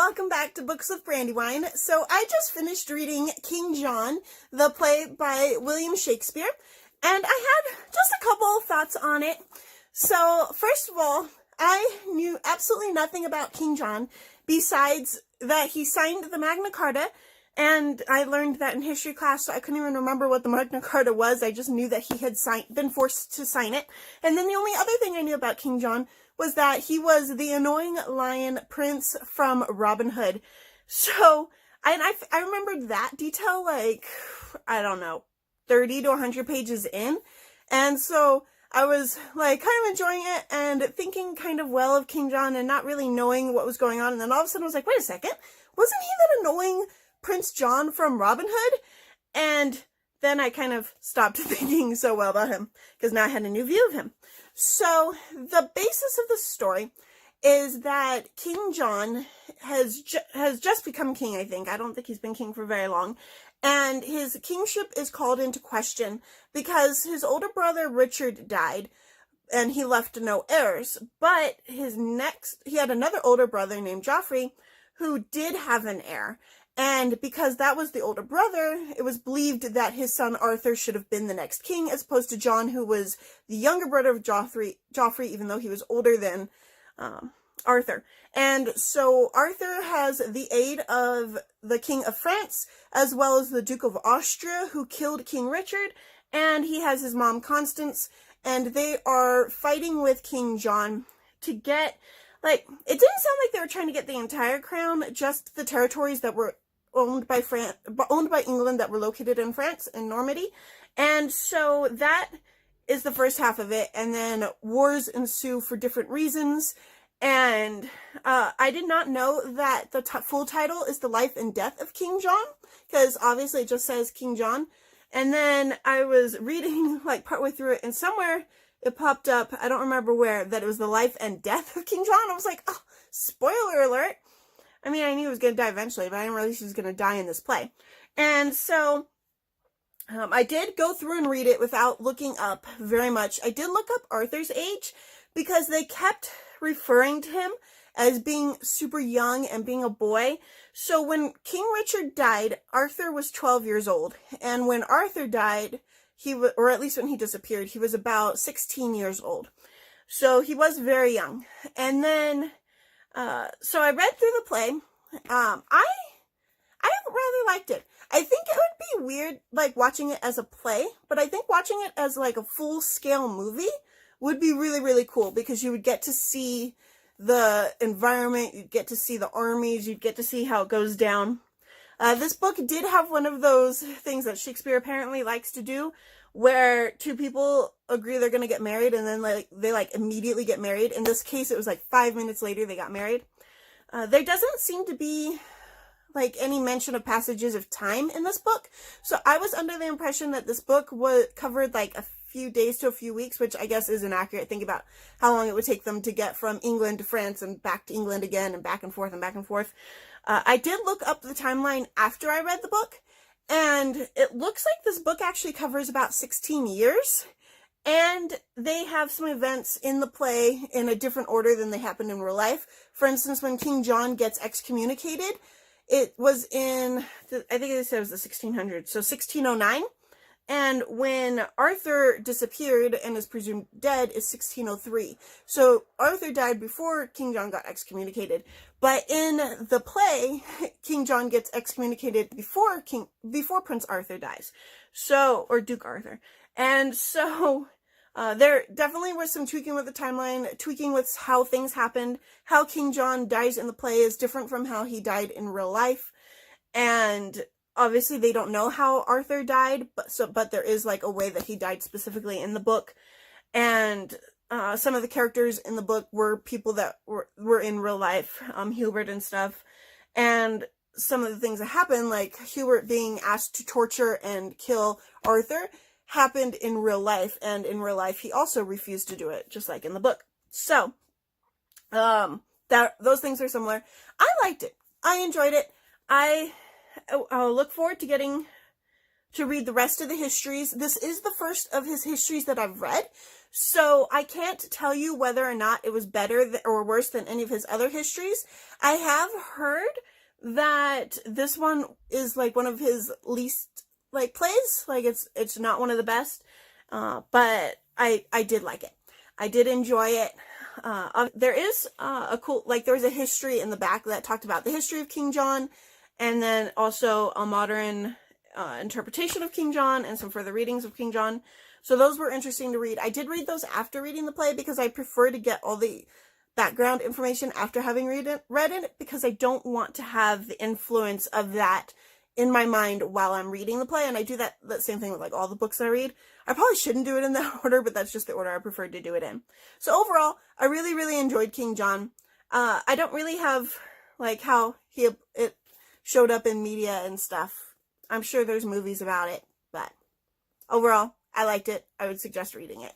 welcome back to Books with Brandywine. So I just finished reading King John, the play by William Shakespeare, and I had just a couple of thoughts on it. So first of all, I knew absolutely nothing about King John besides that he signed the Magna Carta, and I learned that in history class, so I couldn't even remember what the Magna Carta was. I just knew that he had been forced to sign it. And then the only other thing I knew about King John was that he was the annoying lion prince from Robin Hood. So, I remembered that detail, like, I don't know, 30 to 100 pages in. And so I was, like, kind of enjoying it and thinking kind of well of King John and not really knowing what was going on. And then all of a sudden I was like, wait a second, wasn't he that annoying Prince John from Robin Hood? And then I kind of stopped thinking so well about him, because now I had a new view of him. So the basis of the story is that King John has just become king, I think. I don't think he's been king for very long. And his kingship is called into question because his older brother Richard died and he left no heirs. But he had another older brother named Joffrey who did have an heir. And because that was the older brother, it was believed that his son Arthur should have been the next king, as opposed to John, who was the younger brother of Joffrey, even though he was older than Arthur. And so Arthur has the aid of the King of France, as well as the Duke of Austria, who killed King Richard, and he has his mom Constance, and they are fighting with King John to get, like, it didn't sound like they were trying to get the entire crown, just the territories that were owned by England that were located in France, in Normandy. And so that is the first half of it, and then wars ensue for different reasons. And I did not know that the full title is The Life and Death of King John, because obviously it just says King John. And then I was reading, like, partway through it, and somewhere it popped up, I don't remember where, that it was The Life and Death of King John. I was like, oh, spoiler alert. I mean, I knew he was going to die eventually, but I didn't realize he was going to die in this play. And so I did go through and read it without looking up very much. I did look up Arthur's age because they kept referring to him as being super young and being a boy. So when King Richard died, Arthur was 12 years old. And when Arthur died, or at least when he disappeared, he was about 16 years old. So he was very young. And then so I read through the play. I rather liked it. I think it would be weird, like, watching it as a play, but I think watching it as, like, a full-scale movie would be really, really cool, because you would get to see the environment, you'd get to see the armies, you'd get to see how it goes down. This book did have one of those things that Shakespeare apparently likes to do, where two people agree they're going to get married and then they immediately get married. In this case, it was like 5 minutes later they got married. There doesn't seem to be like any mention of passages of time in this book. So I was under the impression that this book covered like a few days to a few weeks, which I guess is inaccurate. Think about how long it would take them to get from England to France and back to England again and back and forth and back and forth. I did look up the timeline after I read the book, and it looks like this book actually covers about 16 years, and they have some events in the play in a different order than they happened in real life. For instance, when King John gets excommunicated, it was in, I think they said it was the 1600s, so 1609. And when Arthur disappeared and is presumed dead is 1603. So Arthur died before King John got excommunicated. But in the play, King John gets excommunicated before Prince Arthur dies. So, or Duke Arthur. And so there definitely was some tweaking with the timeline, tweaking with how things happened. How King John dies in the play is different from how he died in real life. And obviously, they don't know how Arthur died, but there is like a way that he died specifically in the book. And some of the characters in the book were people that were in real life, Hubert and stuff. And some of the things that happened, like Hubert being asked to torture and kill Arthur, happened in real life. And in real life, he also refused to do it, just like in the book. So, those things are similar. I liked it. I enjoyed it. I'll look forward to getting to read the rest of the histories. This is the first of his histories that I've read, So I can't tell you whether or not it was better or worse than any of his other histories. I have heard that this one is like one of his least like plays. Like it's not one of the best. But I did like it. I did enjoy it. There is a cool, like there was a history in the back that talked about the history of King John, and then also a modern interpretation of King John and some further readings of King John. So those were interesting to read. I did read those after reading the play because I prefer to get all the background information after having read it because I don't want to have the influence of that in my mind while I'm reading the play. And I do that same thing with like all the books that I read. I probably shouldn't do it in that order, but that's just the order I preferred to do it in. So overall, I really, really enjoyed King John. I don't really have like how it showed up in media and stuff. I'm sure there's movies about it, but overall, I liked it. I would suggest reading it.